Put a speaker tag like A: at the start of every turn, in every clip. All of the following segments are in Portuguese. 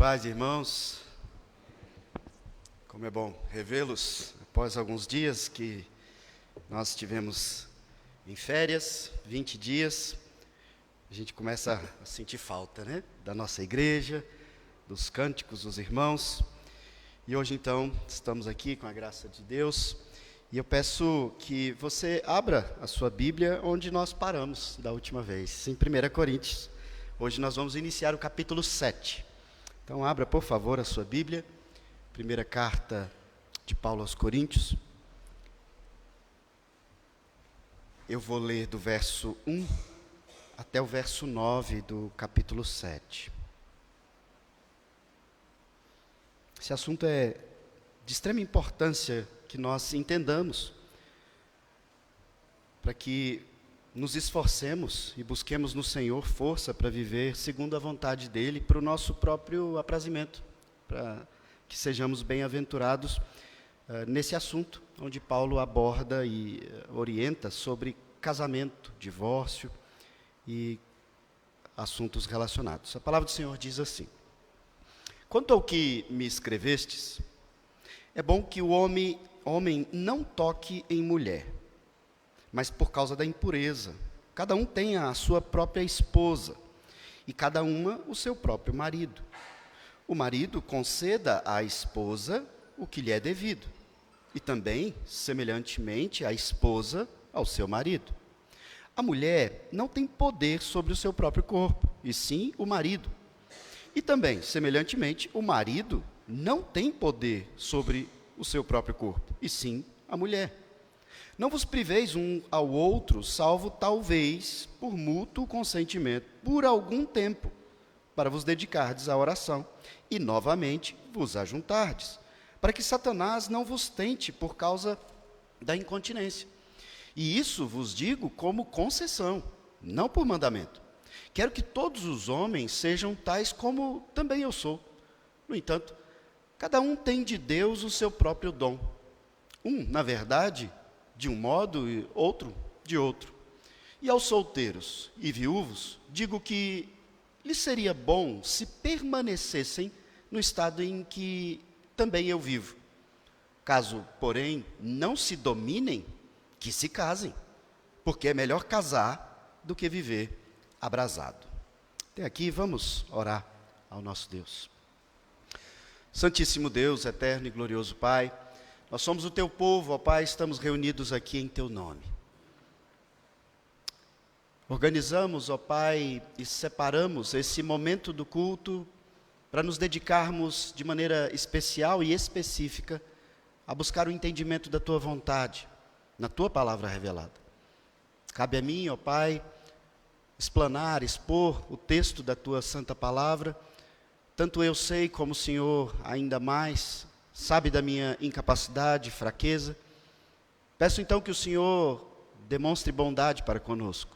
A: Paz, irmãos, como é bom revê-los após alguns dias que nós estivemos em férias, 20 dias, a gente começa a sentir falta, né? Da nossa igreja, dos cânticos dos irmãos, e hoje então estamos aqui com a graça de Deus, e eu peço que você abra a sua Bíblia onde nós paramos da última vez, em 1 Coríntios, hoje nós vamos iniciar o capítulo 7. Então, abra, por favor, a sua Bíblia, primeira carta de Paulo aos Coríntios. Eu vou ler do verso 1 até o verso 9 do capítulo 7. Esse assunto é de extrema importância que nós entendamos, para que nos esforcemos e busquemos no Senhor força para viver segundo a vontade dEle, para o nosso próprio aprazimento, para que sejamos bem-aventurados nesse assunto, onde Paulo aborda e orienta sobre casamento, divórcio e assuntos relacionados. A palavra do Senhor diz assim: quanto ao que me escrevestes, é bom que o homem não toque em mulher, mas por causa da impureza, cada um tenha a sua própria esposa, e cada uma o seu próprio marido. O marido conceda à esposa o que lhe é devido, e também, semelhantemente, a esposa ao seu marido. A mulher não tem poder sobre o seu próprio corpo, e sim o marido. E também, semelhantemente, o marido não tem poder sobre o seu próprio corpo, e sim a mulher. Não vos priveis um ao outro, salvo talvez por mútuo consentimento, por algum tempo, para vos dedicardes à oração, e novamente vos ajuntardes, para que Satanás não vos tente por causa da incontinência. E isso vos digo como concessão, não por mandamento. Quero que todos os homens sejam tais como também eu sou. No entanto, cada um tem de Deus o seu próprio dom. Na verdade, de um modo e outro de outro. E aos solteiros e viúvos, digo que lhes seria bom se permanecessem no estado em que também eu vivo. Caso, porém, não se dominem, que se casem, porque é melhor casar do que viver abrasado. Até aqui, vamos orar ao nosso Deus. Santíssimo Deus, eterno e glorioso Pai, nós somos o teu povo, ó Pai, estamos reunidos aqui em teu nome. Organizamos, ó Pai, e separamos esse momento do culto para nos dedicarmos de maneira especial e específica a buscar o entendimento da tua vontade, na tua palavra revelada. Cabe a mim, ó Pai, explanar, expor o texto da tua santa palavra. Tanto eu sei como o Senhor ainda mais sabe da minha incapacidade, fraqueza. Peço então que o Senhor demonstre bondade para conosco,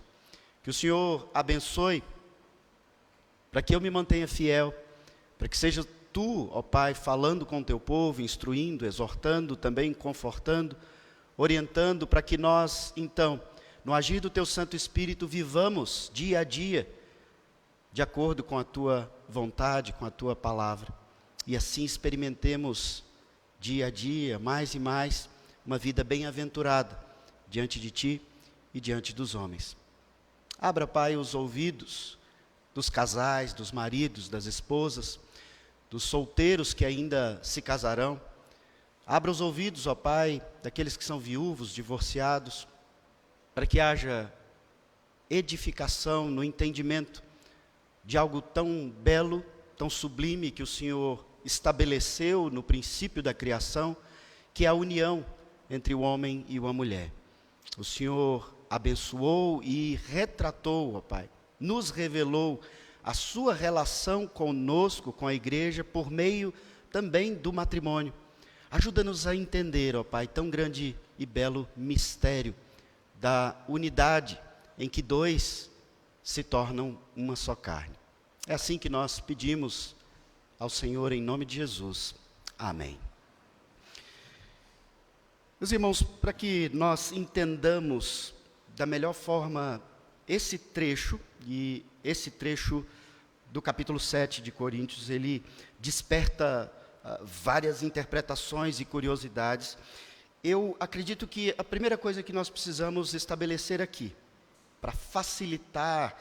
A: que o Senhor abençoe, para que eu me mantenha fiel, para que seja tu, ó Pai, falando com o teu povo, instruindo, exortando, também confortando, orientando, para que nós, então, no agir do teu Santo Espírito, vivamos dia a dia, de acordo com a tua vontade, com a tua palavra, e assim experimentemos dia a dia, mais e mais, uma vida bem-aventurada diante de ti e diante dos homens. Abra, Pai, os ouvidos dos casais, dos maridos, das esposas, dos solteiros que ainda se casarão. Abra os ouvidos, ó Pai, daqueles que são viúvos, divorciados, para que haja edificação no entendimento de algo tão belo, tão sublime que o Senhor estabeleceu no princípio da criação, que é a união entre o homem e uma mulher. O Senhor abençoou e retratou, ó Pai, nos revelou a sua relação conosco, com a igreja, por meio também do matrimônio. Ajuda-nos a entender, ó Pai, tão grande e belo mistério da unidade em que dois se tornam uma só carne. É assim que nós pedimos ao Senhor em nome de Jesus. Amém. Meus irmãos, para que nós entendamos da melhor forma esse trecho, e esse trecho do capítulo 7 de Coríntios, ele desperta várias interpretações e curiosidades. Eu acredito que a primeira coisa que nós precisamos estabelecer aqui, para facilitar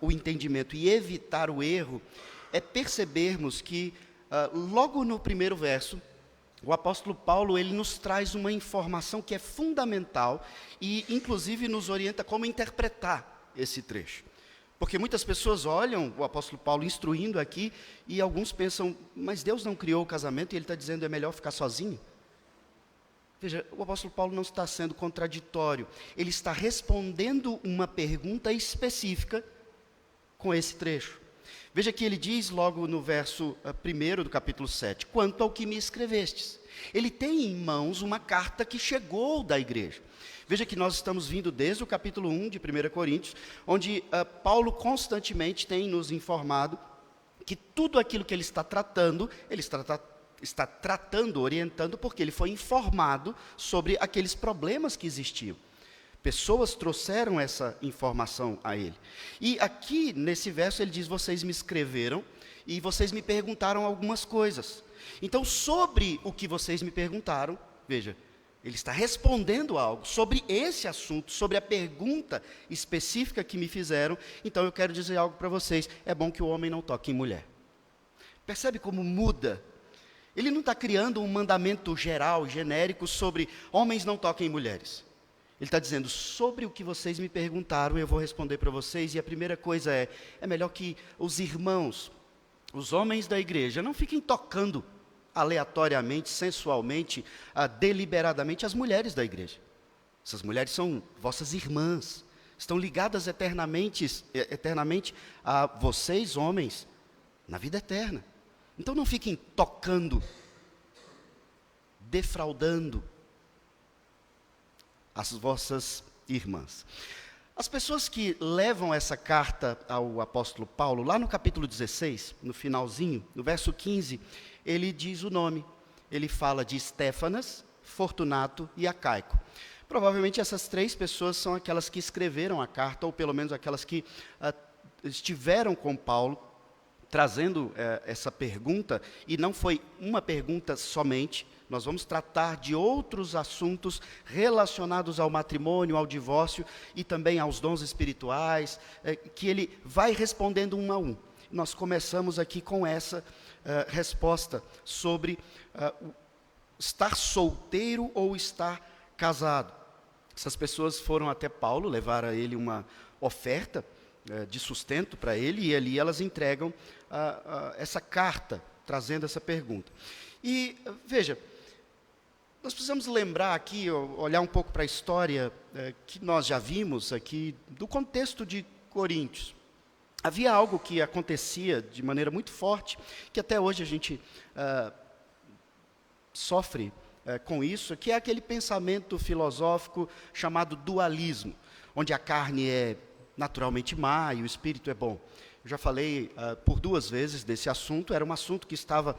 A: o entendimento e evitar o erro, é percebermos que, logo no primeiro verso, o apóstolo Paulo ele nos traz uma informação que é fundamental e, inclusive, nos orienta como interpretar esse trecho. Porque muitas pessoas olham o apóstolo Paulo instruindo aqui e alguns pensam, mas Deus não criou o casamento e ele está dizendo é melhor ficar sozinho? Veja, o apóstolo Paulo não está sendo contraditório, ele está respondendo uma pergunta específica com esse trecho. Veja que ele diz logo no verso 1 do capítulo 7, quanto ao que me escrevestes. Ele tem em mãos uma carta que chegou da igreja. Veja que nós estamos vindo desde o capítulo 1 de 1 Coríntios, onde Paulo constantemente tem nos informado que tudo aquilo que ele está tratando, está tratando, orientando, porque ele foi informado sobre aqueles problemas que existiam. Pessoas trouxeram essa informação a ele. E aqui, nesse verso, ele diz, vocês me escreveram e vocês me perguntaram algumas coisas. Então, sobre o que vocês me perguntaram, veja, ele está respondendo algo sobre esse assunto, sobre a pergunta específica que me fizeram. Então, eu quero dizer algo para vocês, é bom que o homem não toque em mulher. Percebe como muda? Ele não está criando um mandamento geral, genérico, sobre homens não toquem em mulheres. Ele está dizendo, sobre o que vocês me perguntaram, eu vou responder para vocês, e a primeira coisa é melhor que os irmãos, os homens da igreja, não fiquem tocando aleatoriamente, sensualmente, deliberadamente as mulheres da igreja. Essas mulheres são vossas irmãs, estão ligadas eternamente a vocês, homens, na vida eterna. Então não fiquem tocando, defraudando as vossas irmãs. As pessoas que levam essa carta ao apóstolo Paulo, lá no capítulo 16, no finalzinho, no verso 15, ele diz o nome. Ele fala de Estéfanas, Fortunato e Acaico. Provavelmente essas três pessoas são aquelas que escreveram a carta, ou pelo menos aquelas que estiveram com Paulo, trazendo essa pergunta, e não foi uma pergunta somente. Nós vamos tratar de outros assuntos relacionados ao matrimônio, ao divórcio e também aos dons espirituais, que ele vai respondendo um a um. Nós começamos aqui com essa resposta sobre estar solteiro ou estar casado. Essas pessoas foram até Paulo, levaram a ele uma oferta de sustento para ele, e ali elas entregam essa carta, trazendo essa pergunta. E veja, nós precisamos lembrar aqui, olhar um pouco para a história que nós já vimos aqui, do contexto de Coríntios. Havia algo que acontecia de maneira muito forte, que até hoje a gente sofre com isso, que é aquele pensamento filosófico chamado dualismo, onde a carne é naturalmente má e o espírito é bom. Eu já falei por 2 vezes desse assunto, era um assunto que estava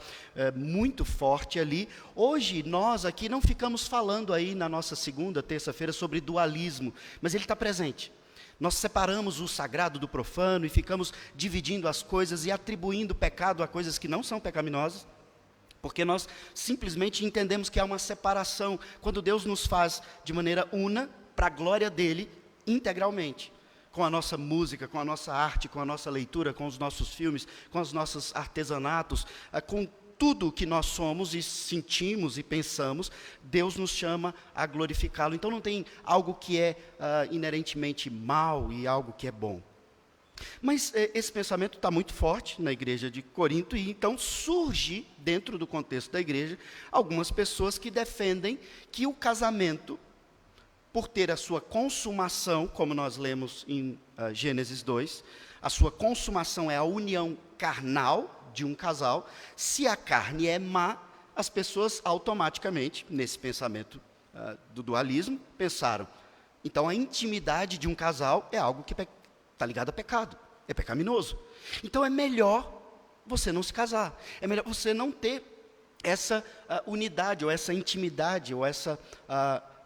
A: muito forte ali. Hoje, nós aqui não ficamos falando aí na nossa segunda, terça-feira sobre dualismo, mas ele está presente. Nós separamos o sagrado do profano e ficamos dividindo as coisas e atribuindo pecado a coisas que não são pecaminosas, porque nós simplesmente entendemos que há uma separação, quando Deus nos faz de maneira una, para a glória dele, integralmente. Com a nossa música, com a nossa arte, com a nossa leitura, com os nossos filmes, com os nossos artesanatos, com tudo o que nós somos e sentimos e pensamos, Deus nos chama a glorificá-lo. Então não tem algo que é inerentemente mal e algo que é bom. Mas esse pensamento está muito forte na igreja de Corinto, e então surge, dentro do contexto da igreja, algumas pessoas que defendem que o casamento, por ter a sua consumação, como nós lemos em Gênesis 2, a sua consumação é a união carnal de um casal. Se a carne é má, as pessoas automaticamente, nesse pensamento do dualismo, pensaram, então a intimidade de um casal é algo que está ligado a pecado, é pecaminoso. Então é melhor você não se casar, é melhor você não ter essa unidade, ou essa intimidade, ou essa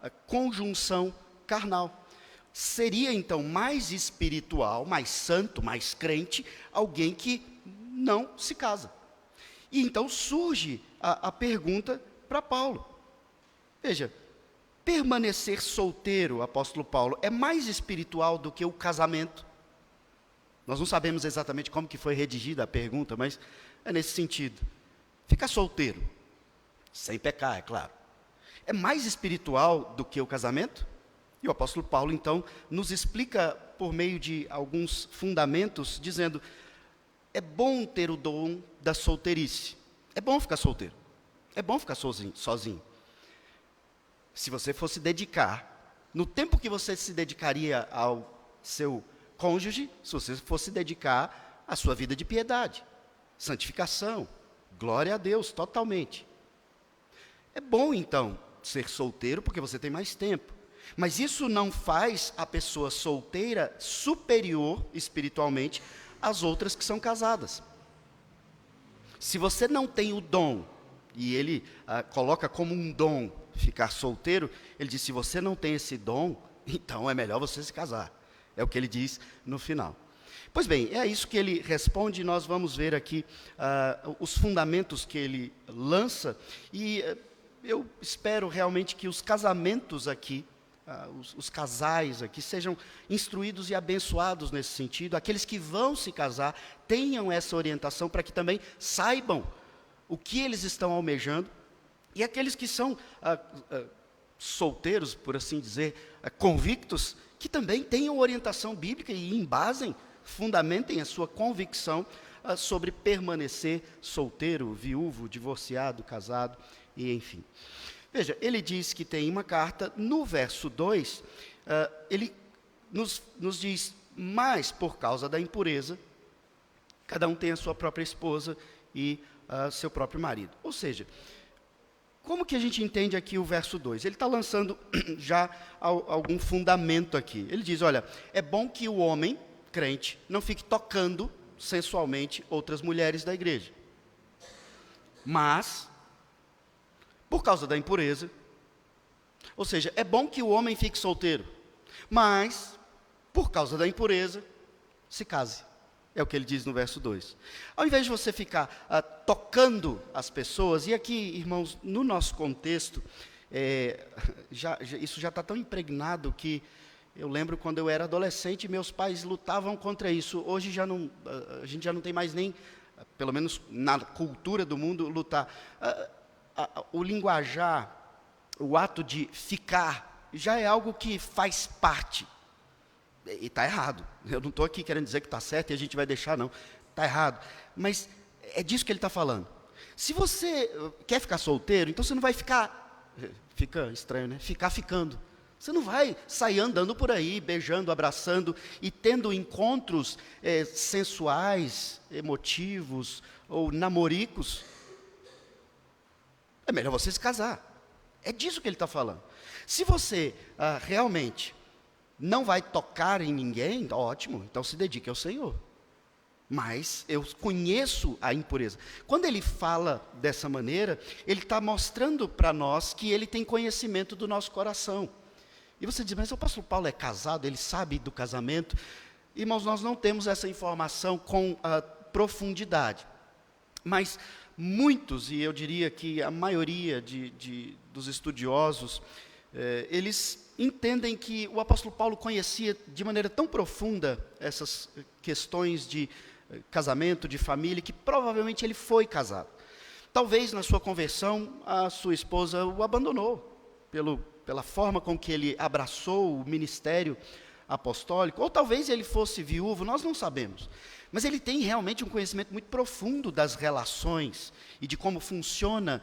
A: a conjunção carnal. Seria então mais espiritual, mais santo, mais crente, alguém que não se casa. E então surge a pergunta para Paulo. Veja, permanecer solteiro, apóstolo Paulo, é mais espiritual do que o casamento? Nós não sabemos exatamente como que foi redigida a pergunta, mas é nesse sentido. Ficar solteiro, sem pecar, é claro, é mais espiritual do que o casamento? E o apóstolo Paulo, então, nos explica por meio de alguns fundamentos, dizendo, é bom ter o dom da solteirice. É bom ficar solteiro. É bom ficar sozinho. Se você fosse dedicar, no tempo que você se dedicaria ao seu cônjuge, se você fosse dedicar à sua vida de piedade, santificação, glória a Deus, totalmente. É bom, então, ser solteiro, porque você tem mais tempo. Mas isso não faz a pessoa solteira superior, espiritualmente, às outras que são casadas. Se você não tem o dom, e ele coloca como um dom ficar solteiro, ele diz, se você não tem esse dom, então é melhor você se casar. É o que ele diz no final. Pois bem, é isso que ele responde, e nós vamos ver aqui os fundamentos que ele lança, e eu espero realmente que os casamentos aqui, os casais aqui, sejam instruídos e abençoados nesse sentido, aqueles que vão se casar, tenham essa orientação para que também saibam o que eles estão almejando, e aqueles que são solteiros, por assim dizer, convictos, que também tenham orientação bíblica e embasem, fundamentem a sua convicção sobre permanecer solteiro, viúvo, divorciado, casado, e enfim. Veja, ele diz que tem uma carta, no verso 2, ele nos diz, mas por causa da impureza, cada um tem a sua própria esposa e seu próprio marido. Ou seja, como que a gente entende aqui o verso 2? Ele está lançando já algum fundamento aqui. Ele diz, olha, é bom que o homem, crente, não fique tocando sensualmente outras mulheres da igreja. Mas, por causa da impureza, ou seja, é bom que o homem fique solteiro, mas, por causa da impureza, se case. É o que ele diz no verso 2. Ao invés de você ficar tocando as pessoas, e aqui, irmãos, no nosso contexto, isso já está tão impregnado que eu lembro quando eu era adolescente, meus pais lutavam contra isso. Hoje a gente já não tem mais nem, pelo menos na cultura do mundo, lutar. O linguajar, o ato de ficar, já é algo que faz parte. E está errado. Eu não estou aqui querendo dizer que está certo e a gente vai deixar, não. Está errado. Mas é disso que ele está falando. Se você quer ficar solteiro, então você não vai ficar... Fica estranho, né? Ficar ficando. Você não vai sair andando por aí, beijando, abraçando e tendo encontros sensuais, emotivos ou namoricos. É melhor você se casar. É disso que ele está falando. Se você realmente não vai tocar em ninguém, ótimo, então se dedique ao Senhor. Mas eu conheço a impureza. Quando ele fala dessa maneira, ele está mostrando para nós que ele tem conhecimento do nosso coração. E você diz, mas o apóstolo Paulo é casado, ele sabe do casamento? Irmãos, nós não temos essa informação com profundidade. Mas muitos, e eu diria que a maioria dos estudiosos, eles entendem que o apóstolo Paulo conhecia de maneira tão profunda essas questões de casamento, de família, que provavelmente ele foi casado. Talvez na sua conversão a sua esposa o abandonou, pela forma com que ele abraçou o ministério apostólico, ou talvez ele fosse viúvo, nós não sabemos. Mas ele tem realmente um conhecimento muito profundo das relações e de como funciona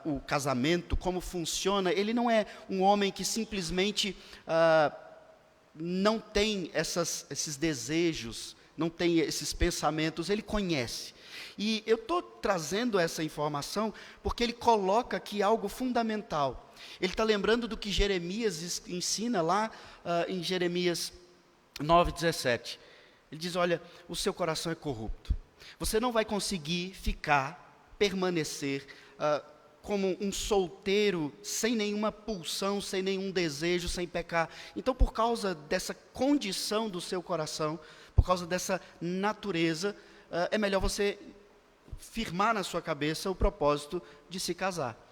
A: o casamento, como funciona. Ele não é um homem que simplesmente não tem esses desejos, não tem esses pensamentos, ele conhece. E eu estou trazendo essa informação porque ele coloca aqui algo fundamental. Ele está lembrando do que Jeremias ensina lá em Jeremias 9:17. Ele diz, olha, o seu coração é corrupto. Você não vai conseguir permanecer como um solteiro, sem nenhuma pulsão, sem nenhum desejo, sem pecar. Então, por causa dessa condição do seu coração, por causa dessa natureza, é melhor você firmar na sua cabeça o propósito de se casar.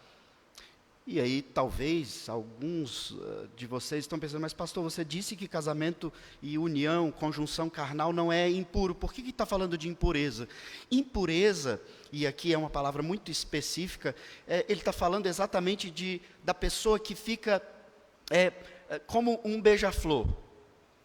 A: E aí, talvez, alguns de vocês estão pensando, mas pastor, você disse que casamento e união, conjunção carnal não é impuro. Por que está falando de impureza? Impureza, e aqui é uma palavra muito específica, ele está falando exatamente da pessoa que fica como um beija-flor.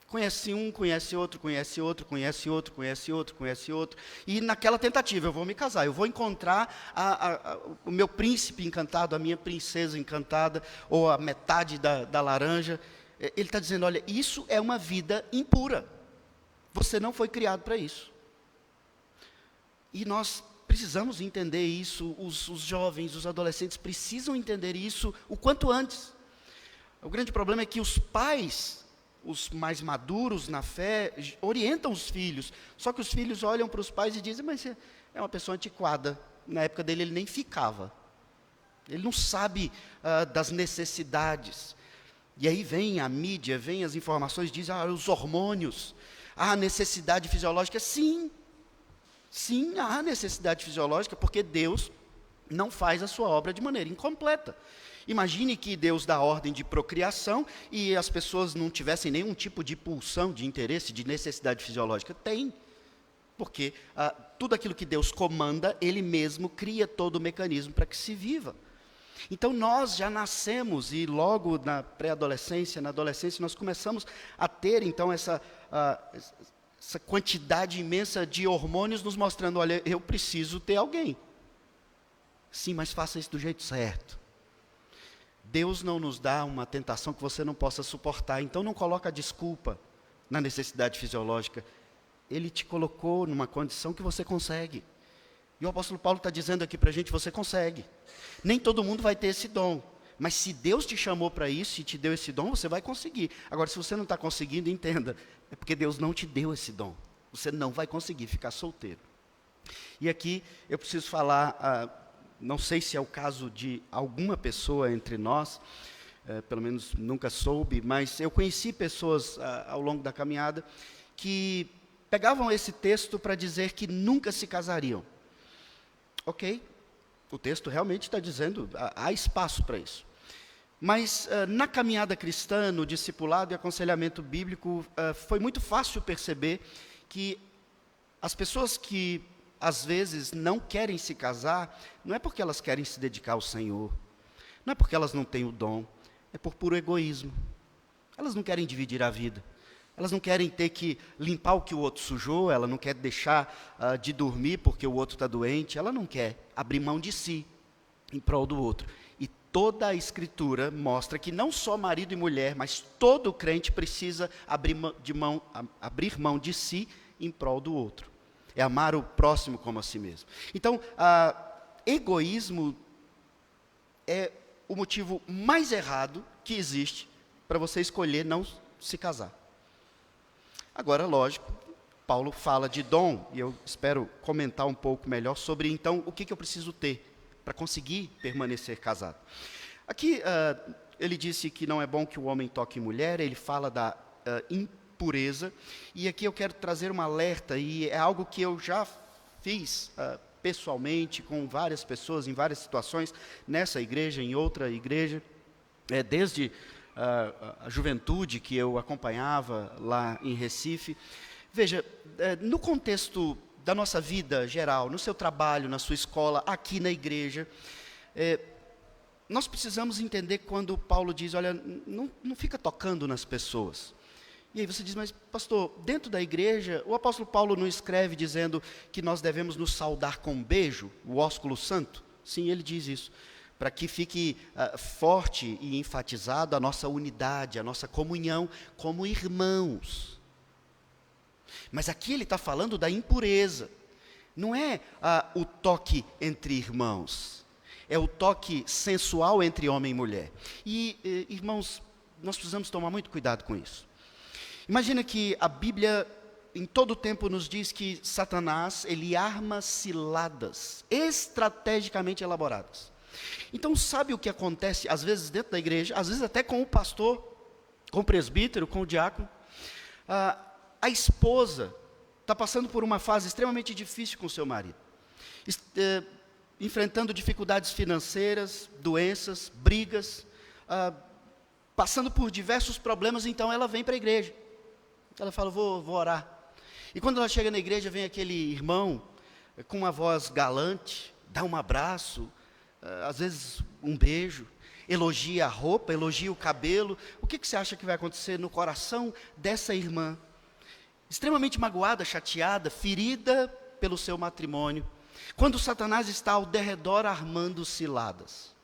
A: Conhece um, conhece outro, conhece outro, conhece outro, conhece outro, conhece outro. E naquela tentativa, eu vou me casar, eu vou encontrar o meu príncipe encantado, a minha princesa encantada, ou a metade da laranja. Ele está dizendo, olha, isso é uma vida impura. Você não foi criado para isso. E nós precisamos entender isso, os jovens, os adolescentes precisam entender isso o quanto antes. O grande problema é que os pais, os mais maduros na fé, orientam os filhos, só que os filhos olham para os pais e dizem, mas é uma pessoa antiquada, na época dele ele nem ficava, ele não sabe das necessidades, e aí vem a mídia, vem as informações, dizem, os hormônios, a necessidade fisiológica, sim, há necessidade fisiológica, porque Deus não faz a sua obra de maneira incompleta. Imagine que Deus dá ordem de procriação e as pessoas não tivessem nenhum tipo de pulsão, de interesse, de necessidade fisiológica. Tem, porque tudo aquilo que Deus comanda, Ele mesmo cria todo o mecanismo para que se viva. Então nós já nascemos e logo na pré-adolescência, na adolescência, nós começamos a ter então essa quantidade imensa de hormônios nos mostrando, olha, eu preciso ter alguém. Sim, mas faça isso do jeito certo. Deus não nos dá uma tentação que você não possa suportar, então não coloca desculpa na necessidade fisiológica. Ele te colocou numa condição que você consegue. E o apóstolo Paulo está dizendo aqui para a gente, você consegue. Nem todo mundo vai ter esse dom, mas se Deus te chamou para isso e te deu esse dom, você vai conseguir. Agora, se você não está conseguindo, entenda, é porque Deus não te deu esse dom. Você não vai conseguir ficar solteiro. E aqui eu preciso falar... não sei se é o caso de alguma pessoa entre nós, pelo menos nunca soube, mas eu conheci pessoas ao longo da caminhada que pegavam esse texto para dizer que nunca se casariam. Ok, o texto realmente está dizendo, há espaço para isso. Mas na caminhada cristã, no discipulado e aconselhamento bíblico, foi muito fácil perceber que as pessoas que às vezes não querem se casar, não é porque elas querem se dedicar ao Senhor, não é porque elas não têm o dom, é por puro egoísmo. Elas não querem dividir a vida, elas não querem ter que limpar o que o outro sujou, ela não quer deixar de dormir porque o outro está doente, ela não quer abrir mão de si em prol do outro. E toda a Escritura mostra que não só marido e mulher, mas todo crente precisa abrir mão de si em prol do outro. É amar o próximo como a si mesmo. Então, egoísmo é o motivo mais errado que existe para você escolher não se casar. Agora, lógico, Paulo fala de dom, e eu espero comentar um pouco melhor sobre, então, o que eu preciso ter para conseguir permanecer casado. Aqui, ele disse que não é bom que o homem toque mulher, ele fala da impureza, e aqui eu quero trazer um alerta, e é algo que eu já fiz pessoalmente, com várias pessoas, em várias situações, nessa igreja, em outra igreja, desde a juventude que eu acompanhava lá em Recife. Veja, no contexto da nossa vida geral, no seu trabalho, na sua escola, aqui na igreja, nós precisamos entender quando Paulo diz, olha, não fica tocando nas pessoas. E aí você diz, mas pastor, dentro da igreja, o apóstolo Paulo não escreve dizendo que nós devemos nos saudar com um beijo, o ósculo santo? Sim, ele diz isso, para que fique forte e enfatizado a nossa unidade, a nossa comunhão como irmãos. Mas aqui ele está falando da impureza, não é o toque entre irmãos, é o toque sensual entre homem e mulher. E, irmãos, nós precisamos tomar muito cuidado com isso. Imagina que a Bíblia, em todo o tempo, nos diz que Satanás, ele arma ciladas, estrategicamente elaboradas. Então, sabe o que acontece, às vezes, dentro da igreja, às vezes até com o pastor, com o presbítero, com o diácono? A esposa está passando por uma fase extremamente difícil com o seu marido. enfrentando dificuldades financeiras, doenças, brigas, passando por diversos problemas, então ela vem para a igreja. Ela fala, vou orar. E quando ela chega na igreja, vem aquele irmão com uma voz galante, dá um abraço, às vezes um beijo, elogia a roupa, elogia o cabelo. O que você acha que vai acontecer no coração dessa irmã? Extremamente magoada, chateada, ferida pelo seu matrimônio, quando Satanás está ao derredor armando ciladas.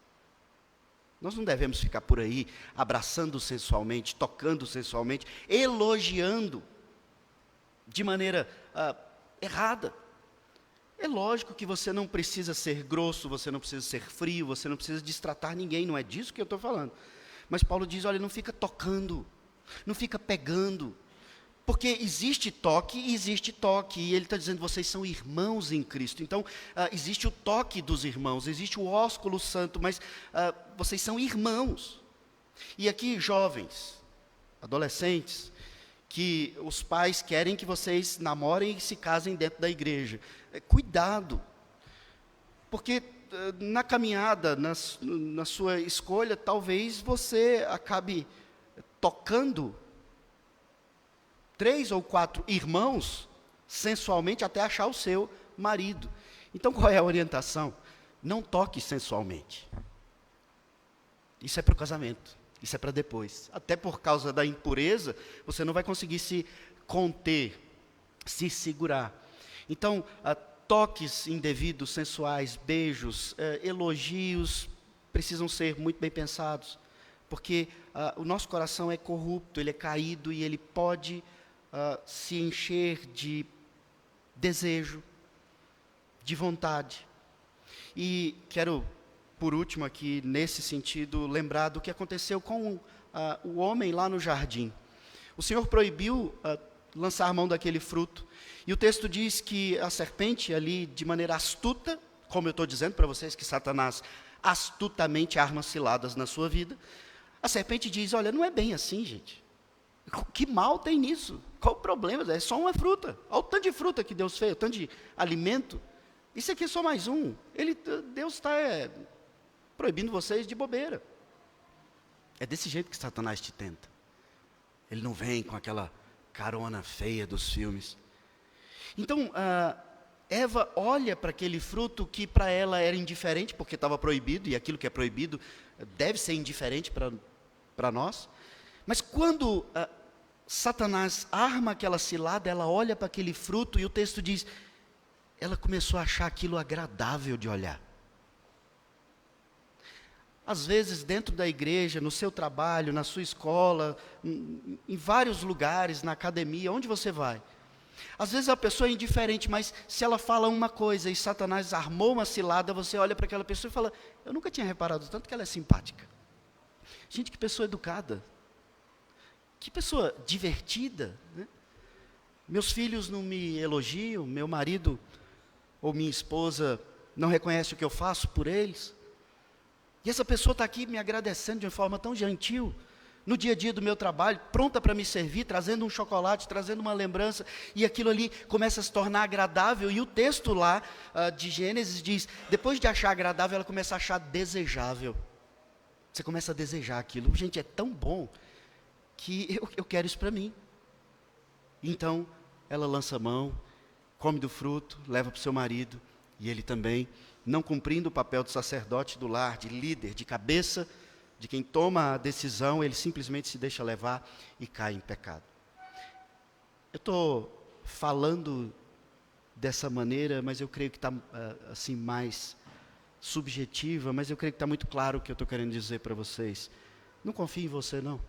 A: Nós não devemos ficar por aí abraçando sensualmente, tocando sensualmente, elogiando de maneira errada. É lógico que você não precisa ser grosso, você não precisa ser frio, você não precisa destratar ninguém, não é disso que eu estou falando. Mas Paulo diz, olha, não fica tocando, não fica pegando, porque existe toque e existe toque, e ele está dizendo, vocês são irmãos em Cristo. Então, existe o toque dos irmãos, existe o ósculo santo, mas vocês são irmãos. E aqui, jovens, adolescentes, que os pais querem que vocês namorem e se casem dentro da igreja. Cuidado, porque na caminhada, na sua escolha, talvez você acabe tocando 3 ou 4 irmãos, sensualmente, até achar o seu marido. Então, qual é a orientação? Não toque sensualmente. Isso é para o casamento, isso é para depois. Até por causa da impureza, você não vai conseguir se conter, se segurar. Então, toques indevidos, sensuais, beijos, elogios, precisam ser muito bem pensados. Porque o nosso coração é corrupto, ele é caído e ele pode se encher de desejo, de vontade. E quero, por último aqui, nesse sentido, lembrar do que aconteceu com o homem lá no jardim. O Senhor proibiu lançar mão daquele fruto. E o texto diz que a serpente ali, de maneira astuta, como eu estou dizendo para vocês, que Satanás astutamente arma ciladas na sua vida, a serpente diz, olha, não é bem assim, gente. Que mal tem nisso? Qual o problema? É só uma fruta. Olha o tanto de fruta que Deus fez, o tanto de alimento. Isso aqui é só mais um. Deus está proibindo vocês de bobeira. É desse jeito que Satanás te tenta. Ele não vem com aquela carona feia dos filmes. Então, Eva olha para aquele fruto que para ela era indiferente, porque estava proibido, e aquilo que é proibido deve ser indiferente para nós. Mas quando Satanás arma aquela cilada, ela olha para aquele fruto, e o texto diz, ela começou a achar aquilo agradável de olhar. Às vezes, dentro da igreja, no seu trabalho, na sua escola, em vários lugares, na academia, onde você vai. Às vezes a pessoa é indiferente, mas se ela fala uma coisa e Satanás armou uma cilada, você olha para aquela pessoa e fala, eu nunca tinha reparado tanto que ela é simpática. Gente, que pessoa educada. Que pessoa divertida. Né? Meus filhos não me elogiam, meu marido ou minha esposa não reconhece o que eu faço por eles. E essa pessoa está aqui me agradecendo de uma forma tão gentil, no dia a dia do meu trabalho, pronta para me servir, trazendo um chocolate, trazendo uma lembrança, e aquilo ali começa a se tornar agradável, e o texto lá de Gênesis diz, depois de achar agradável, ela começa a achar desejável. Você começa a desejar aquilo. Gente, é tão bom, que eu quero isso para mim. Então, ela lança a mão, come do fruto, leva para o seu marido, e ele também, não cumprindo o papel do sacerdote do lar, de líder, de cabeça, de quem toma a decisão, ele simplesmente se deixa levar e cai em pecado. Eu estou falando dessa maneira, mas eu creio que está assim mais subjetiva, mas eu creio que está muito claro o que eu estou querendo dizer para vocês. Não confie em você, não.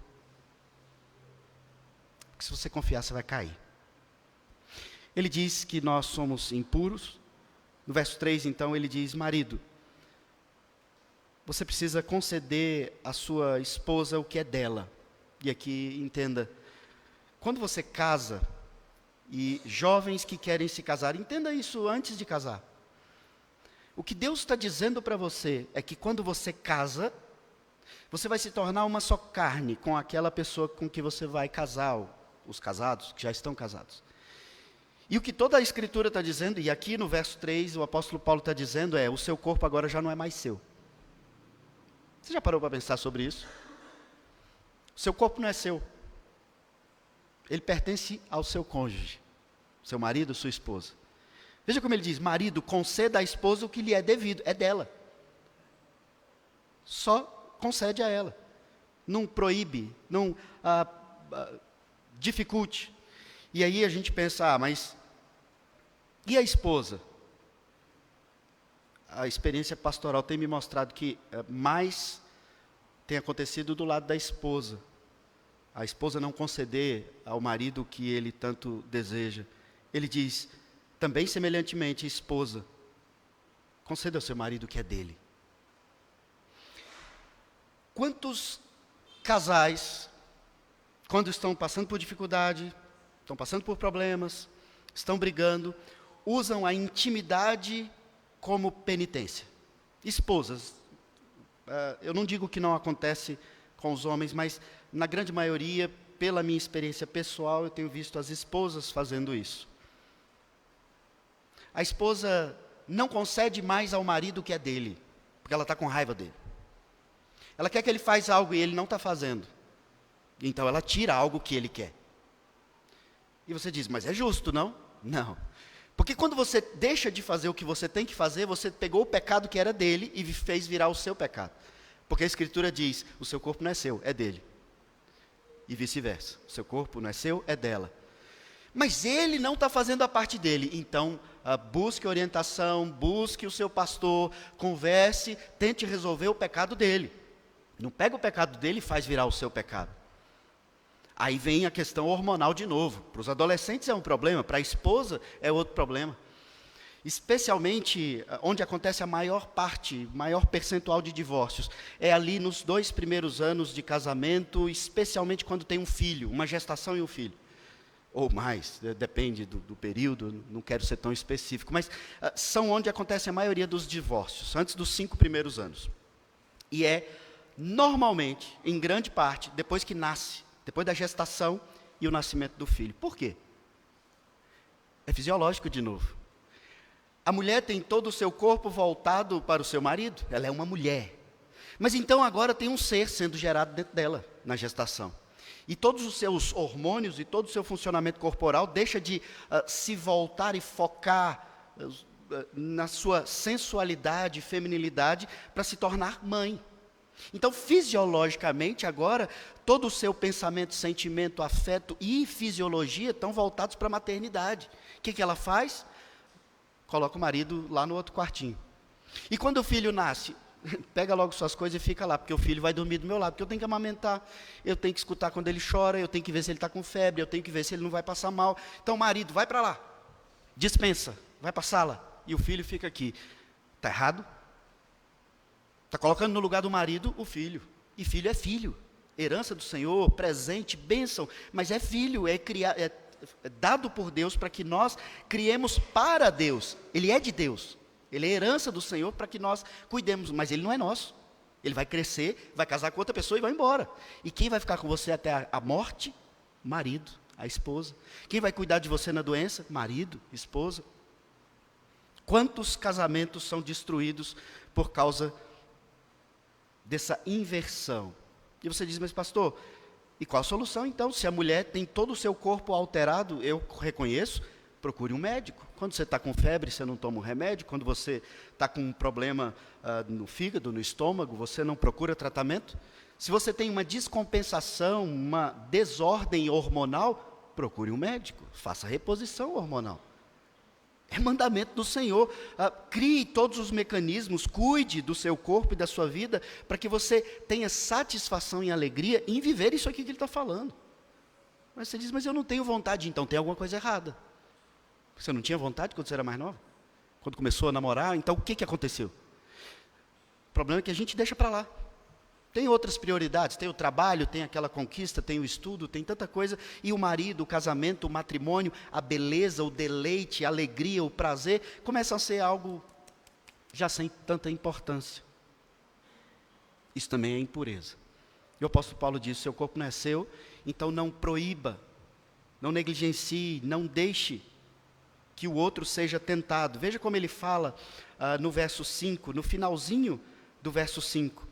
A: Porque se você confiar, você vai cair. Ele diz que nós somos impuros. No verso 3, então, ele diz, marido, você precisa conceder à sua esposa o que é dela. E aqui, entenda, quando você casa, e jovens que querem se casar, entenda isso antes de casar. O que Deus está dizendo para você é que quando você casa, você vai se tornar uma só carne com aquela pessoa com que você vai casar, os casados, que já estão casados. E o que toda a Escritura está dizendo, e aqui no verso 3 o apóstolo Paulo está dizendo o seu corpo agora já não é mais seu. Você já parou para pensar sobre isso? O seu corpo não é seu. Ele pertence ao seu cônjuge, seu marido, sua esposa. Veja como ele diz: marido, conceda à esposa o que lhe é devido, é dela. Só concede a ela. Não proíbe, não dificulte. E aí a gente pensa, mas e a esposa? A experiência pastoral tem me mostrado que mais tem acontecido do lado da esposa. A esposa não conceder ao marido o que ele tanto deseja. Ele diz, também semelhantemente, esposa, conceda ao seu marido o que é dele. Quantos casais, quando estão passando por dificuldade, estão passando por problemas, estão brigando, usam a intimidade como penitência? Esposas, eu não digo que não acontece com os homens, mas na grande maioria, pela minha experiência pessoal, eu tenho visto as esposas fazendo isso. A esposa não concede mais ao marido o que é dele, porque ela está com raiva dele. Ela quer que ele faça algo e ele não está fazendo. Então ela tira algo que ele quer. E você diz, mas é justo, não? Não. Porque quando você deixa de fazer o que você tem que fazer, você pegou o pecado que era dele e fez virar o seu pecado. Porque a Escritura diz, o seu corpo não é seu, é dele. E vice-versa. O seu corpo não é seu, é dela. Mas ele não está fazendo a parte dele. Então, busque orientação, busque o seu pastor, converse, tente resolver o pecado dele. Não pega o pecado dele e faz virar o seu pecado. Aí vem a questão hormonal de novo. Para os adolescentes é um problema, para a esposa é outro problema. Especialmente onde acontece a maior percentual de divórcios, é ali nos 2 primeiros anos de casamento, especialmente quando tem um filho, uma gestação e um filho. Ou mais, depende do período, não quero ser tão específico, mas são onde acontece a maioria dos divórcios, antes dos 5 primeiros anos. E é, normalmente, em grande parte, depois que nasce, depois da gestação e o nascimento do filho. Por quê? É fisiológico de novo. A mulher tem todo o seu corpo voltado para o seu marido, ela é uma mulher. Mas então agora tem um ser sendo gerado dentro dela, na gestação. E todos os seus hormônios e todo o seu funcionamento corporal deixa de se voltar e focar na sua sensualidade e feminilidade para se tornar mãe. Então, fisiologicamente, agora, todo o seu pensamento, sentimento, afeto e fisiologia estão voltados para a maternidade. O que ela faz? Coloca o marido lá no outro quartinho. E quando o filho nasce, pega logo suas coisas e fica lá, porque o filho vai dormir do meu lado, porque eu tenho que amamentar, eu tenho que escutar quando ele chora, eu tenho que ver se ele está com febre, eu tenho que ver se ele não vai passar mal. Então, marido, vai para lá, dispensa, vai para a sala, e o filho fica aqui. Está errado? Está colocando no lugar do marido o filho, e filho é filho, herança do Senhor, presente, bênção, mas é filho, é dado por Deus para que nós criemos para Deus. Ele é de Deus, ele é herança do Senhor para que nós cuidemos, mas ele não é nosso. Ele vai crescer, vai casar com outra pessoa e vai embora. E quem vai ficar com você até a morte? Marido, a esposa. Quem vai cuidar de você na doença? Marido, esposa. Quantos casamentos são destruídos por causa dessa inversão? E você diz, mas pastor, e qual a solução então? Se a mulher tem todo o seu corpo alterado, eu reconheço, procure um médico. Quando você está com febre, você não toma um remédio. Quando você está com um problema no fígado, no estômago, você não procura tratamento. Se você tem uma descompensação, uma desordem hormonal, procure um médico, faça reposição hormonal. É mandamento do Senhor. Crie todos os mecanismos, cuide do seu corpo e da sua vida, para que você tenha satisfação e alegria em viver isso aqui que ele está falando. Mas você diz, mas eu não tenho vontade, então tem alguma coisa errada. Você não tinha vontade quando você era mais nova? Quando começou a namorar, então o que aconteceu? O problema é que a gente deixa para lá. Tem outras prioridades, tem o trabalho, tem aquela conquista, tem o estudo, tem tanta coisa, e o marido, o casamento, o matrimônio, a beleza, o deleite, a alegria, o prazer, começam a ser algo já sem tanta importância. Isso também é impureza. E o apóstolo Paulo diz, seu corpo não é seu, então não proíba, não negligencie, não deixe que o outro seja tentado. Veja como ele fala no verso 5, no finalzinho do verso 5.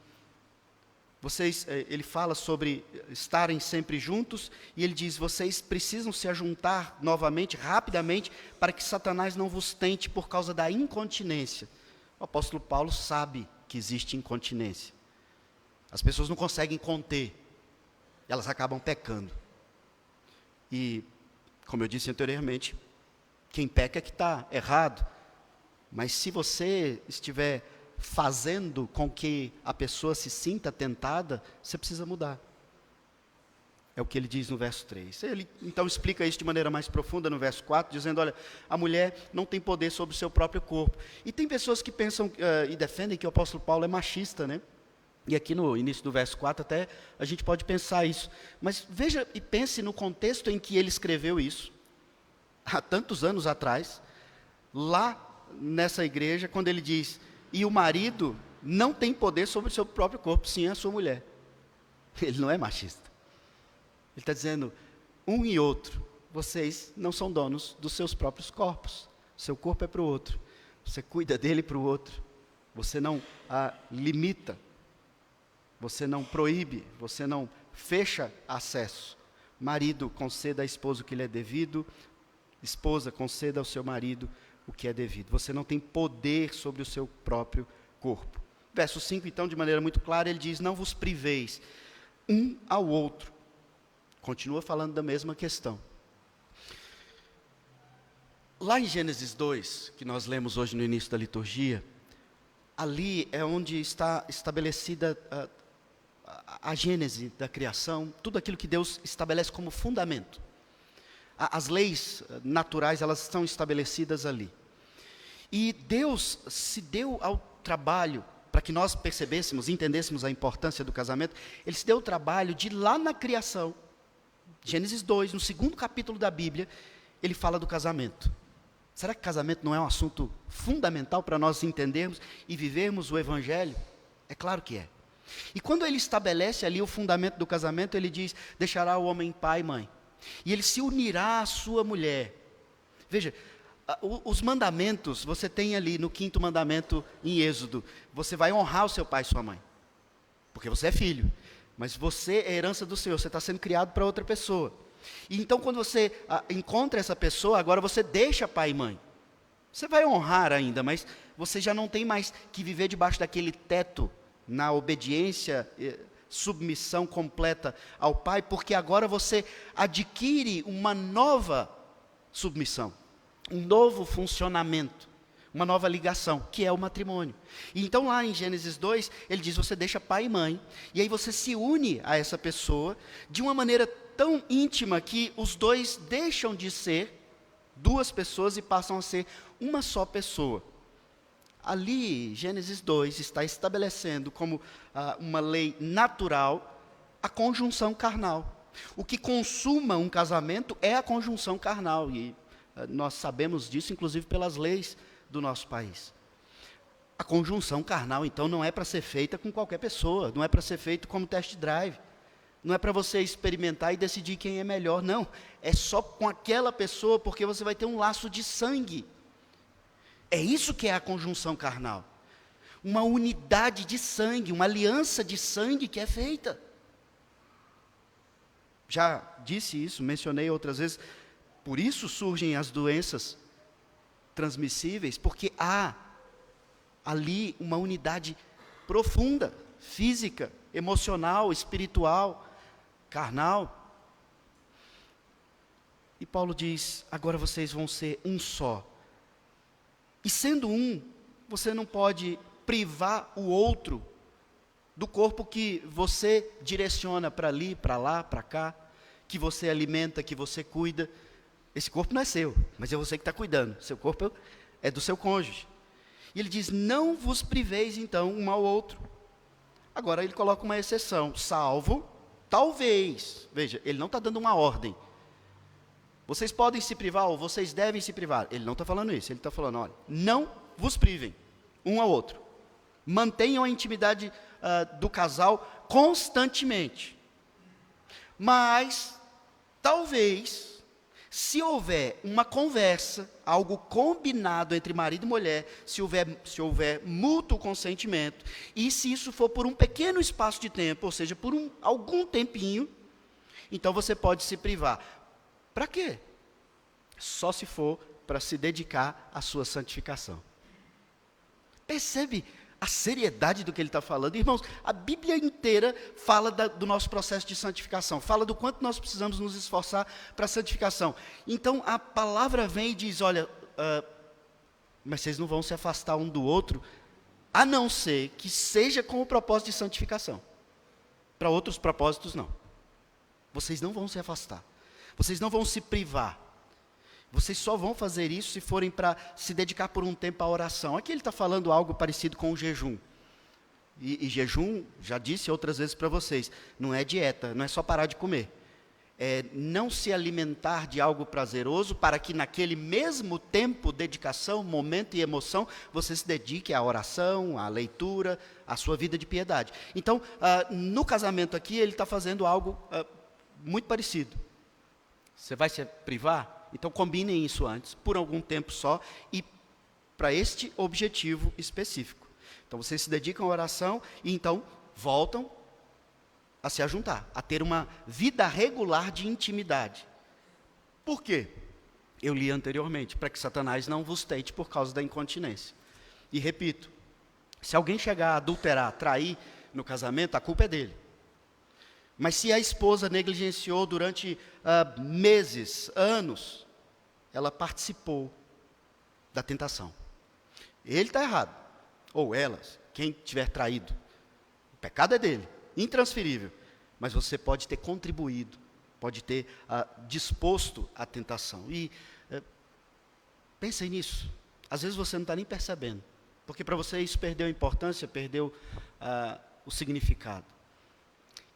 A: Ele fala sobre estarem sempre juntos, e ele diz, vocês precisam se ajuntar novamente, rapidamente, para que Satanás não vos tente por causa da incontinência. O apóstolo Paulo sabe que existe incontinência. As pessoas não conseguem conter, elas acabam pecando. E, como eu disse anteriormente, quem peca é que está errado, mas se você estiver fazendo com que a pessoa se sinta tentada, você precisa mudar. É o que ele diz no verso 3. Ele então explica isso de maneira mais profunda no verso 4, dizendo, olha, a mulher não tem poder sobre o seu próprio corpo. E tem pessoas que pensam e defendem que o apóstolo Paulo é machista, né? E aqui no início do verso 4 até a gente pode pensar isso. Mas veja e pense no contexto em que ele escreveu isso, há tantos anos atrás, lá nessa igreja, quando ele diz, e o marido não tem poder sobre o seu próprio corpo, sim a sua mulher. Ele não é machista. Ele está dizendo, um e outro, vocês não são donos dos seus próprios corpos. Seu corpo é para o outro. Você cuida dele para o outro. Você não limita. Você não proíbe. Você não fecha acesso. Marido, conceda à esposa o que lhe é devido. Esposa, conceda ao seu marido o que é devido. Você não tem poder sobre o seu próprio corpo. Verso 5, então, de maneira muito clara, ele diz, não vos priveis um ao outro. Continua falando da mesma questão. Lá em Gênesis 2, que nós lemos hoje no início da liturgia, ali é onde está estabelecida a gênese da criação, tudo aquilo que Deus estabelece como fundamento. As leis naturais, elas estão estabelecidas ali. E Deus se deu ao trabalho, para que nós percebêssemos, entendêssemos a importância do casamento, Ele se deu o trabalho de lá na criação, Gênesis 2, no segundo capítulo da Bíblia, ele fala do casamento. Será que casamento não é um assunto fundamental para nós entendermos e vivermos o Evangelho? É claro que é. E quando ele estabelece ali o fundamento do casamento, ele diz, deixará o homem pai e mãe, e ele se unirá à sua mulher. Veja, os mandamentos, você tem ali no 5º mandamento em Êxodo, você vai honrar o seu pai e sua mãe, porque você é filho. Mas você é herança do Senhor, você está sendo criado para outra pessoa. E então quando você encontra essa pessoa, agora você deixa pai e mãe. Você vai honrar ainda, mas você já não tem mais que viver debaixo daquele teto, na obediência, submissão completa ao pai, porque agora você adquire uma nova submissão, um novo funcionamento, uma nova ligação, que é o matrimônio. E então lá em Gênesis 2, ele diz, você deixa pai e mãe, e aí você se une a essa pessoa, de uma maneira tão íntima, que os dois deixam de ser duas pessoas e passam a ser uma só pessoa. Ali, Gênesis 2 está estabelecendo como uma lei natural, a conjunção carnal. O que consuma um casamento é a conjunção carnal, e nós sabemos disso, inclusive pelas leis do nosso país. A conjunção carnal, então, não é para ser feita com qualquer pessoa, não é para ser feito como test drive, não é para você experimentar e decidir quem é melhor, não, é só com aquela pessoa, porque você vai ter um laço de sangue. É isso que é a conjunção carnal, uma unidade de sangue, uma aliança de sangue que é feita. Já disse isso, mencionei outras vezes, por isso surgem as doenças transmissíveis, porque há ali uma unidade profunda, física, emocional, espiritual, carnal. E Paulo diz, agora vocês vão ser um só. E sendo um, você não pode privar o outro do corpo que você direciona para ali, para lá, para cá, que você alimenta, que você cuida. Esse corpo não é seu, mas é você que está cuidando. Seu corpo é do seu cônjuge. E ele diz, não vos priveis então um ao outro. Agora ele coloca uma exceção, salvo, talvez. Veja, ele não está dando uma ordem. Vocês podem se privar ou vocês devem se privar. Ele não está falando isso, ele está falando, olha, não vos privem um ao outro. Mantenham a intimidade do casal constantemente. Mas, talvez, Se houver uma conversa, algo combinado entre marido e mulher, se houver mútuo consentimento, e se isso for por um pequeno espaço de tempo, ou seja, por algum tempinho, então você pode se privar. Para quê? Só se for para se dedicar à sua santificação. Percebe a seriedade do que ele está falando? Irmãos, a Bíblia inteira fala do nosso processo de santificação, fala do quanto nós precisamos nos esforçar para a santificação. Então, a palavra vem e diz, olha, mas vocês não vão se afastar um do outro, a não ser que seja com o propósito de santificação. Para outros propósitos, não. Vocês não vão se afastar, vocês não vão se privar. Vocês só vão fazer isso se forem para se dedicar por um tempo à oração. Aqui ele está falando algo parecido com o jejum. E jejum, já disse outras vezes para vocês, não é dieta, não é só parar de comer. É não se alimentar de algo prazeroso para que naquele mesmo tempo, dedicação, momento e emoção, você se dedique à oração, à leitura, à sua vida de piedade. Então, no casamento aqui, ele está fazendo algo muito parecido. Você vai se privar? Então, combinem isso antes, por algum tempo só, e para este objetivo específico. Então, vocês se dedicam à oração e então voltam a se ajuntar, a ter uma vida regular de intimidade. Por quê? Eu li anteriormente, para que Satanás não vos tente por causa da incontinência. E repito, se alguém chegar a adulterar, trair no casamento, a culpa é dele. Mas se a esposa negligenciou durante meses, anos, ela participou da tentação. Ele está errado, ou elas, quem tiver traído. O pecado é dele, intransferível. Mas você pode ter contribuído, pode ter disposto à tentação. E pensem nisso. Às vezes você não está nem percebendo, porque para você isso perdeu a importância, perdeu o significado.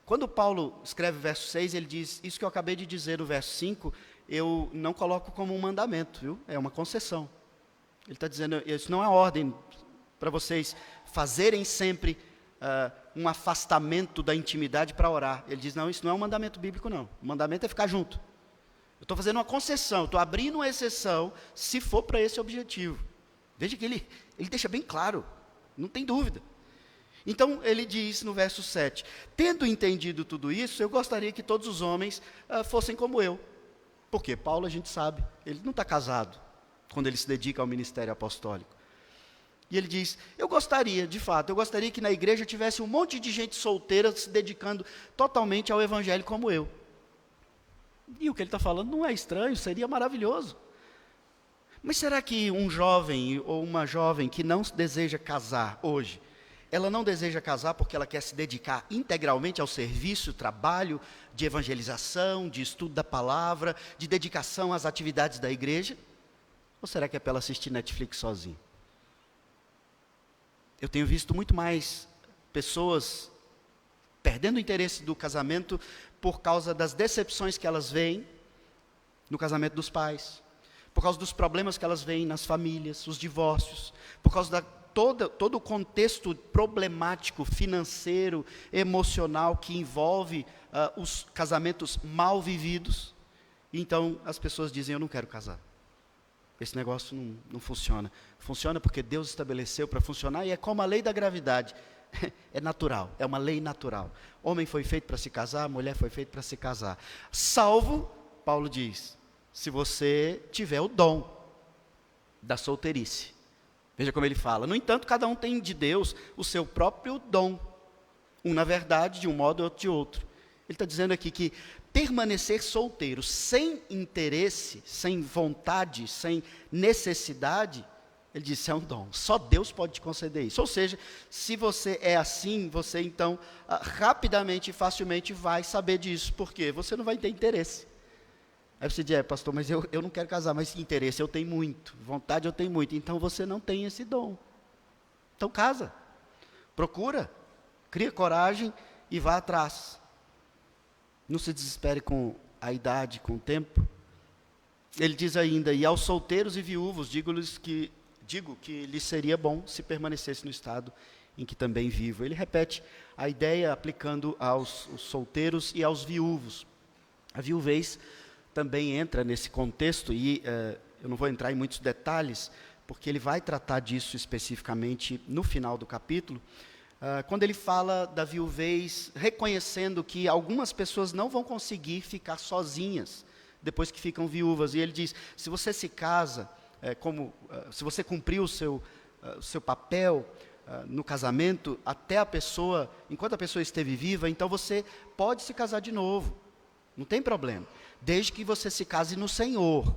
A: Quando Paulo escreve o verso 6, ele diz, isso que eu acabei de dizer no verso 5, eu não coloco como um mandamento, viu? É uma concessão. Ele está dizendo, isso não é ordem para vocês fazerem sempre um afastamento da intimidade para orar. Ele diz, não, isso não é um mandamento bíblico, não. O mandamento é ficar junto. Eu estou fazendo uma concessão, estou abrindo uma exceção, se for para esse objetivo. Veja que ele deixa bem claro, não tem dúvida. Então, ele diz no verso 7, tendo entendido tudo isso, eu gostaria que todos os homens fossem como eu. Porque Paulo, a gente sabe, ele não está casado, quando ele se dedica ao ministério apostólico. E ele diz, eu gostaria que na igreja tivesse um monte de gente solteira se dedicando totalmente ao evangelho como eu. E o que ele está falando não é estranho, seria maravilhoso. Mas será que um jovem ou uma jovem que não deseja casar hoje, ela não deseja casar porque ela quer se dedicar integralmente ao serviço, trabalho, de evangelização, de estudo da palavra, de dedicação às atividades da igreja? Ou será que é para ela assistir Netflix sozinha? Eu tenho visto muito mais pessoas perdendo o interesse do casamento por causa das decepções que elas veem no casamento dos pais, por causa dos problemas que elas veem nas famílias, os divórcios, por causa todo o contexto problemático, financeiro, emocional que envolve os casamentos mal vividos. Então as pessoas dizem, eu não quero casar. Esse negócio não funciona. Funciona porque Deus estabeleceu para funcionar e é como a lei da gravidade. É natural, é uma lei natural. Homem foi feito para se casar, mulher foi feita para se casar. Salvo, Paulo diz, se você tiver o dom da solteirice. Veja como ele fala. No entanto, cada um tem de Deus o seu próprio dom. Um na verdade, de um modo, outro de outro. Ele está dizendo aqui que permanecer solteiro sem interesse, sem vontade, sem necessidade, ele disse, é um dom. Só Deus pode te conceder isso. Ou seja, se você é assim, você então rapidamente e facilmente vai saber disso. Por quê? Você não vai ter interesse. Aí você diz, pastor, mas eu não quero casar, mas interesse eu tenho muito, vontade eu tenho muito. Então você não tem esse dom. Então casa, procura, cria coragem e vá atrás. Não se desespere com a idade, com o tempo. Ele diz ainda, e aos solteiros e viúvos, digo que lhes seria bom se permanecesse no estado em que também vivo. Ele repete a ideia aplicando aos solteiros e aos viúvos. A viuvez também entra nesse contexto, e eu não vou entrar em muitos detalhes, porque ele vai tratar disso especificamente no final do capítulo, quando ele fala da viuvez, reconhecendo que algumas pessoas não vão conseguir ficar sozinhas depois que ficam viúvas. E ele diz, se você se casa, se você cumpriu o seu papel no casamento, enquanto a pessoa esteve viva, então você pode se casar de novo, não tem problema, desde que você se case no Senhor.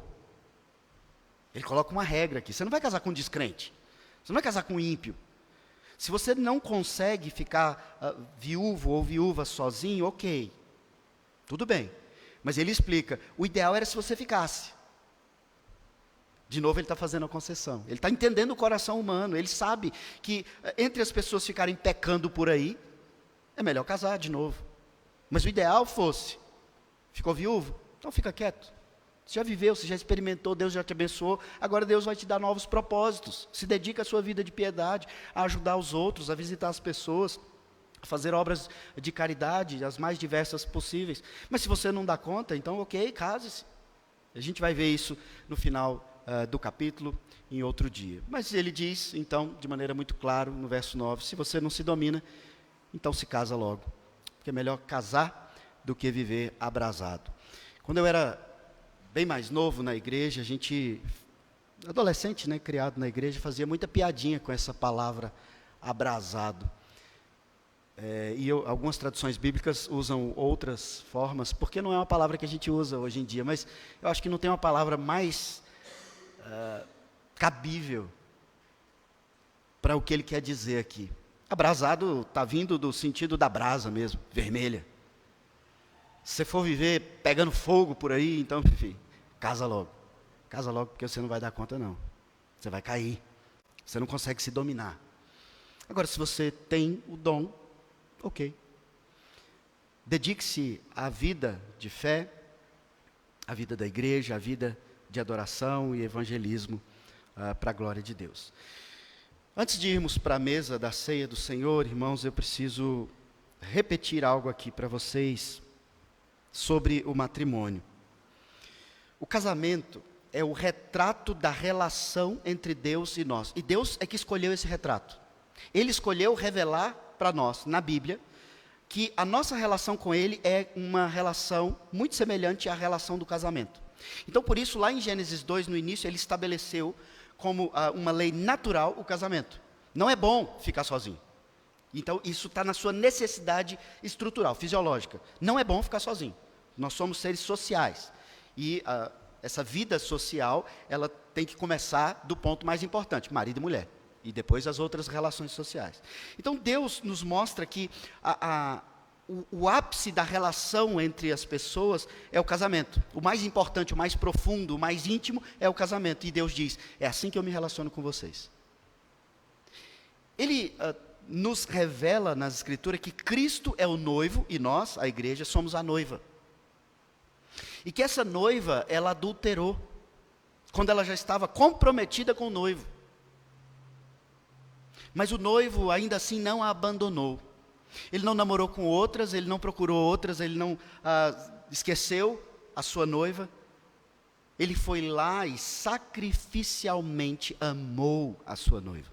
A: Ele coloca uma regra aqui, você não vai casar com um descrente, você não vai casar com um ímpio. Se você não consegue ficar viúvo ou viúva sozinho, ok, tudo bem. Mas ele explica, o ideal era se você ficasse. De novo ele está fazendo a concessão. Ele está entendendo o coração humano, ele sabe que entre as pessoas ficarem pecando por aí, é melhor casar de novo. Mas o ideal fosse, ficou viúvo? Então fica quieto. Você já viveu, você já experimentou, Deus já te abençoou, agora Deus vai te dar novos propósitos. Se dedica à sua vida de piedade, a ajudar os outros, a visitar as pessoas, a fazer obras de caridade, as mais diversas possíveis. Mas se você não dá conta, então ok, case-se. A gente vai ver isso no final do capítulo, em outro dia. Mas ele diz, então, de maneira muito clara, no verso 9, se você não se domina, então se casa logo. Porque é melhor casar do que viver abrasado. Quando eu era bem mais novo na igreja, adolescente, né, criado na igreja, fazia muita piadinha com essa palavra abrasado. Algumas traduções bíblicas usam outras formas, porque não é uma palavra que a gente usa hoje em dia, mas eu acho que não tem uma palavra mais cabível para o que ele quer dizer aqui. Abrasado está vindo do sentido da brasa mesmo, vermelha. Se você for viver pegando fogo por aí, então, filho, casa logo. Casa logo, porque você não vai dar conta, não. Você vai cair. Você não consegue se dominar. Agora, se você tem o dom, ok. Dedique-se à vida de fé, à vida da igreja, à vida de adoração e evangelismo para a glória de Deus. Antes de irmos para a mesa da ceia do Senhor, irmãos, eu preciso repetir algo aqui para vocês sobre o matrimônio. O casamento é o retrato da relação entre Deus e nós. E Deus é que escolheu esse retrato. Ele escolheu revelar para nós, na Bíblia, que a nossa relação com Ele é uma relação muito semelhante à relação do casamento. Então, por isso, lá em Gênesis 2, no início, Ele estabeleceu como uma lei natural o casamento. Não é bom ficar sozinho. Então, isso está na sua necessidade estrutural, fisiológica. Não é bom ficar sozinho. Nós somos seres sociais. E essa vida social, ela tem que começar do ponto mais importante, marido e mulher. E depois as outras relações sociais. Então, Deus nos mostra que o ápice da relação entre as pessoas é o casamento. O mais importante, o mais profundo, o mais íntimo é o casamento. E Deus diz, é assim que eu me relaciono com vocês. Ele nos revela nas Escrituras que Cristo é o noivo e nós, a igreja, somos a noiva. E que essa noiva, ela adulterou, quando ela já estava comprometida com o noivo. Mas o noivo, ainda assim, não a abandonou. Ele não namorou com outras, ele não procurou outras, ele não esqueceu a sua noiva. Ele foi lá e sacrificialmente amou a sua noiva.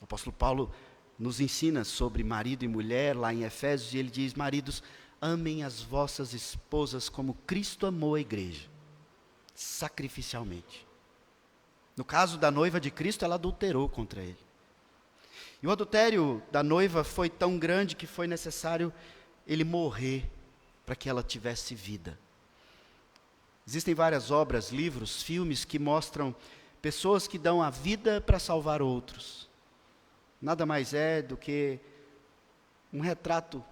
A: O apóstolo Paulo nos ensina sobre marido e mulher, lá em Efésios, e ele diz, maridos, amem as vossas esposas como Cristo amou a igreja, sacrificialmente. No caso da noiva de Cristo, ela adulterou contra ele. E o adultério da noiva foi tão grande que foi necessário ele morrer para que ela tivesse vida. Existem várias obras, livros, filmes que mostram pessoas que dão a vida para salvar outros. Nada mais é do que um retrato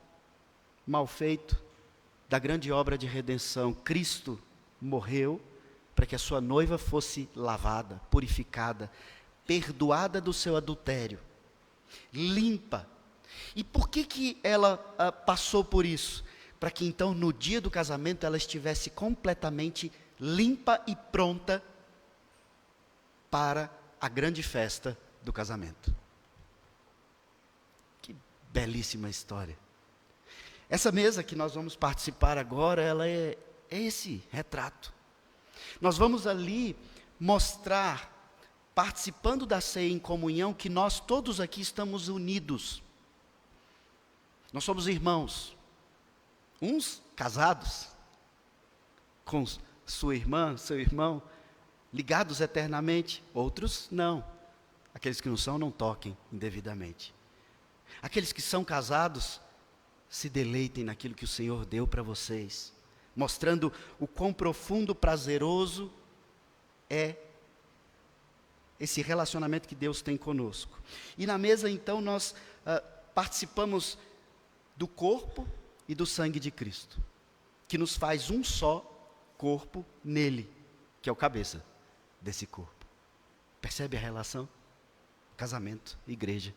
A: mal feito da grande obra de redenção. Cristo morreu para que a sua noiva fosse lavada, purificada, perdoada do seu adultério, limpa. E por que ela passou por isso? Para que então no dia do casamento ela estivesse completamente limpa e pronta para a grande festa do casamento. Que belíssima história. Essa mesa que nós vamos participar agora, ela é é esse retrato. Nós vamos ali mostrar, participando da ceia em comunhão, que nós todos aqui estamos unidos. Nós somos irmãos, uns casados, com sua irmã, seu irmão, ligados eternamente, outros não. Aqueles que não são, não toquem indevidamente. Aqueles que são casados, se deleitem naquilo que o Senhor deu para vocês, mostrando o quão profundo, prazeroso é esse relacionamento que Deus tem conosco. E na mesa, então, nós participamos do corpo e do sangue de Cristo, que nos faz um só corpo nele, que é o cabeça desse corpo. Percebe a relação? Casamento, igreja.